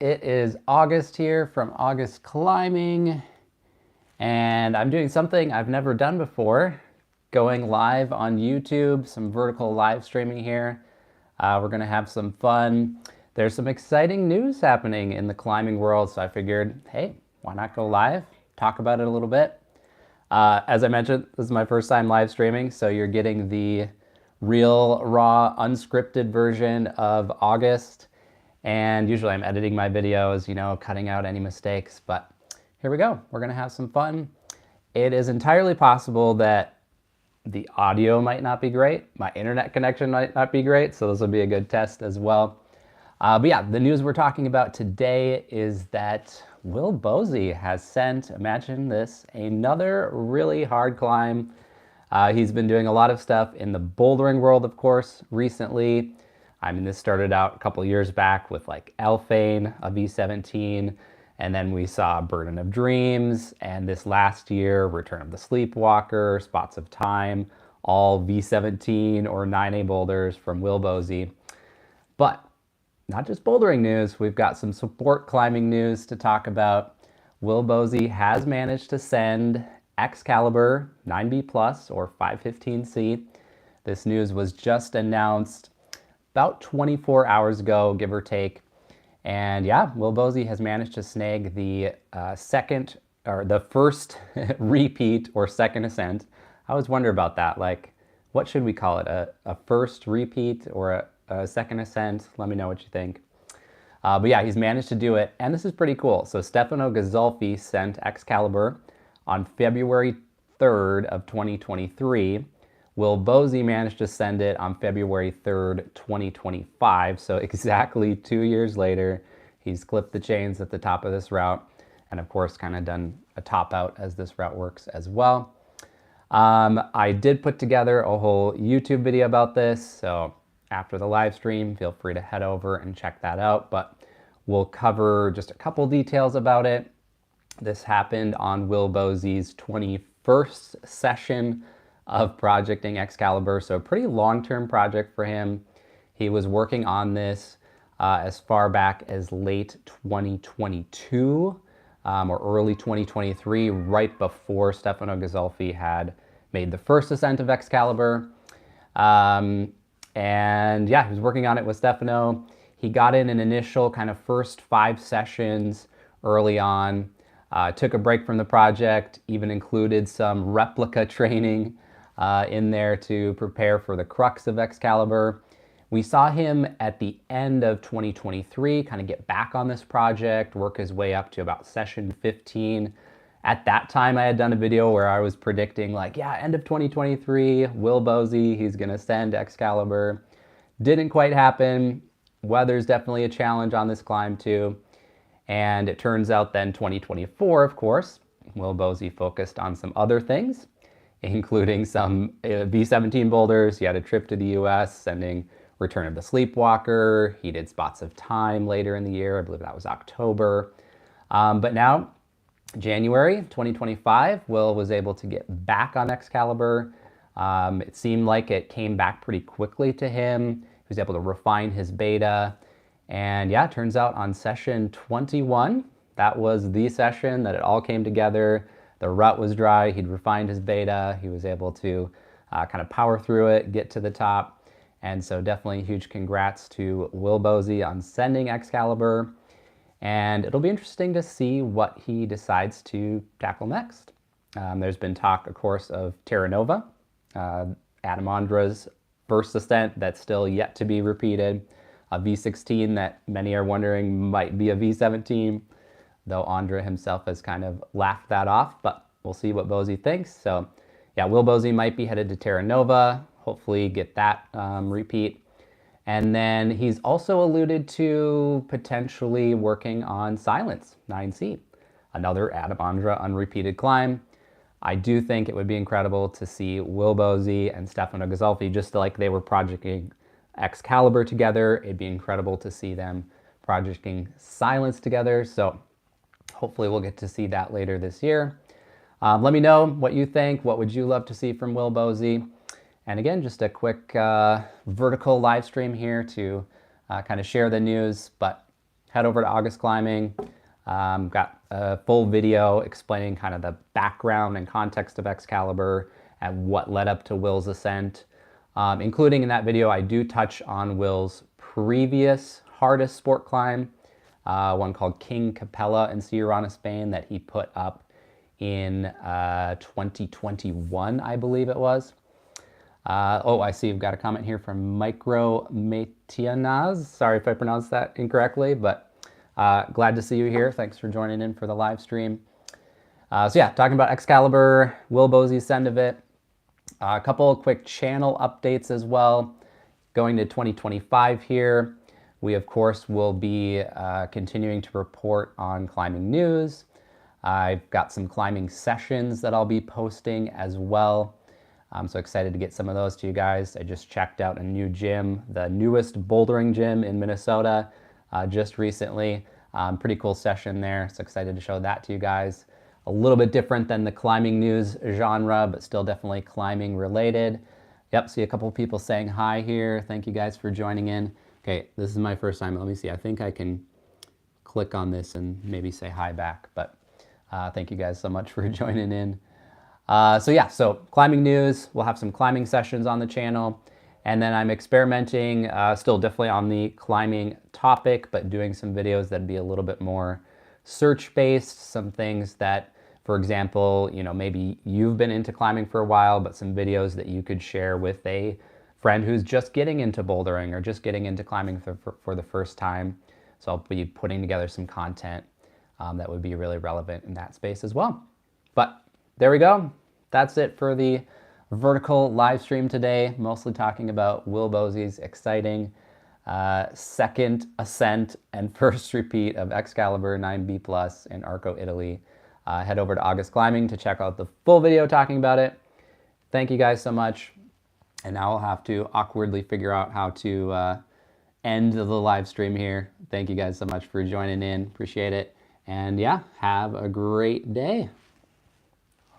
It is August here from August Climbing, and I'm doing something I've never done before, going live on YouTube, some vertical live streaming here. We're going to have some fun. There's some exciting news happening in the climbing world, so I figured, hey, why not go live, talk about it a little bit. As I mentioned, this is my first time live streaming, so you're getting the real, raw, unscripted version of August. And usually I'm editing my videos, cutting out any mistakes, but here we go. We're gonna have some fun. It is entirely possible that the audio might not be great. My internet connection might not be great, so this will be a good test as well. But yeah, the news we're talking about today is that Will Bosi has sent, imagine this, another really hard climb. He's been doing a lot of stuff in the bouldering world, of course, recently. I mean, this started out a couple years back with like Alphane, a V17, and then we saw Burden of Dreams, and this last year, Return of the Sleepwalker, Spots of Time, all V17 or 9A boulders from Will Bosi. But not just bouldering news, we've got some sport climbing news to talk about. Will Bosi has managed to send Excalibur 9B Plus or 515C. This news was just announced about 24 hours ago, give or take. And yeah, Will Bosi has managed to snag the the first repeat or second ascent. I always wonder about that. Like, what should we call it? A first repeat or a second ascent? Let me know what you think. But yeah, he's managed to do it. And this is pretty cool. So Stefano Gazolfi sent Excalibur on February 3rd of 2023. Will Bosi managed to send it on February 3rd, 2025. So exactly 2 years later, he's clipped the chains at the top of this route. And of course, kind of done a top out as this route works as well. I did put together a whole YouTube video about this. So after the live stream, feel free to head over and check that out. But we'll cover just a couple details about it. This happened on Will Bosi's 21st session of projecting Excalibur, so a pretty long-term project for him. He was working on this as far back as late 2022 or early 2023, right before Stefano Gazolfi had made the first ascent of Excalibur. And yeah, he was working on it with Stefano. He got in an initial kind of first 5 sessions early on, took a break from the project, even included some replica training in there to prepare for the crux of Excalibur. We saw him at the end of 2023 kind of get back on this project, work his way up to about session 15. At that time, I had done a video where I was predicting like, yeah, end of 2023, Will Bosi, he's gonna send Excalibur. Didn't quite happen. Weather's definitely a challenge on this climb too. And it turns out then 2024, of course, Will Bosi focused on some other things, including some V17 boulders. He had a trip to the US, sending Return of the Sleepwalker. He did Spots of Time later in the year. I believe that was October. But now, January 2025, Will was able to get back on Excalibur. It seemed like it came back pretty quickly to him. He was able to refine his beta. And yeah, it turns out on session 21, that was the session that it all came together. The rut was dry, he'd refined his beta, he was able to kind of power through it, get to the top. And so definitely huge congrats to Will Bosi on sending Excalibur. And it'll be interesting to see what he decides to tackle next. There's been talk, of course, of Terra Nova, Adam Ondra's first ascent that's still yet to be repeated. A V16 that many are wondering might be a V17. Though Ondra himself has kind of laughed that off, but we'll see what Bosi thinks. So yeah, Will Bosi might be headed to Terra Nova, hopefully get that repeat. And then he's also alluded to potentially working on Silence 9C, another Adam Ondra unrepeated climb. I do think it would be incredible to see Will Bosi and Stefano Gazolfi, just like they were projecting Excalibur together. It'd be incredible to see them projecting Silence together. So hopefully we'll get to see that later this year. Let me know what you think. What would you love to see from Will Bosi? And again, just a quick vertical live stream here to kind of share the news. But head over to August Climbing. Got a full video explaining kind of the background and context of Excalibur and what led up to Will's ascent. Including in that video, I do touch on Will's previous hardest sport climb, one called King Capella in Sierra, Spain, that he put up in 2021, I believe it was. Oh, I see we've got a comment here from Micro Metianaz. Sorry if I pronounced that incorrectly, but glad to see you here. Thanks for joining in for the live stream. So yeah, talking about Excalibur, Will Bosi's send of it. A couple of quick channel updates as well. Going to 2025 here, we of course will be continuing to report on climbing news. I've got some climbing sessions that I'll be posting as well. I'm so excited to get some of those to you guys. I just checked out a new gym, the newest bouldering gym in Minnesota just recently. Pretty cool session there, so excited to show that to you guys. A little bit different than the climbing news genre, but still definitely climbing related. Yep, see a couple of people saying hi here. Thank you guys for joining in. Okay, this is my first time. Let me see, I think I can click on this and maybe say hi back, but thank you guys so much for joining in. So yeah, so climbing news, we'll have some climbing sessions on the channel, and then I'm experimenting, still definitely on the climbing topic, but doing some videos that'd be a little bit more search-based, some things that, for example, you know, maybe you've been into climbing for a while, but some videos that you could share with a friend who's just getting into bouldering or just getting into climbing for the first time. So I'll be putting together some content that would be really relevant in that space as well. But there we go. That's it for the vertical live stream today, mostly talking about Will Bosi's exciting second ascent and first repeat of Excalibur 9B Plus in Arco, Italy. Head over to August Climbing to check out the full video talking about it. Thank you guys so much. And now I'll have to awkwardly figure out how to end the live stream here. Thank you guys so much for joining in. Appreciate it. And yeah, have a great day.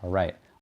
All right.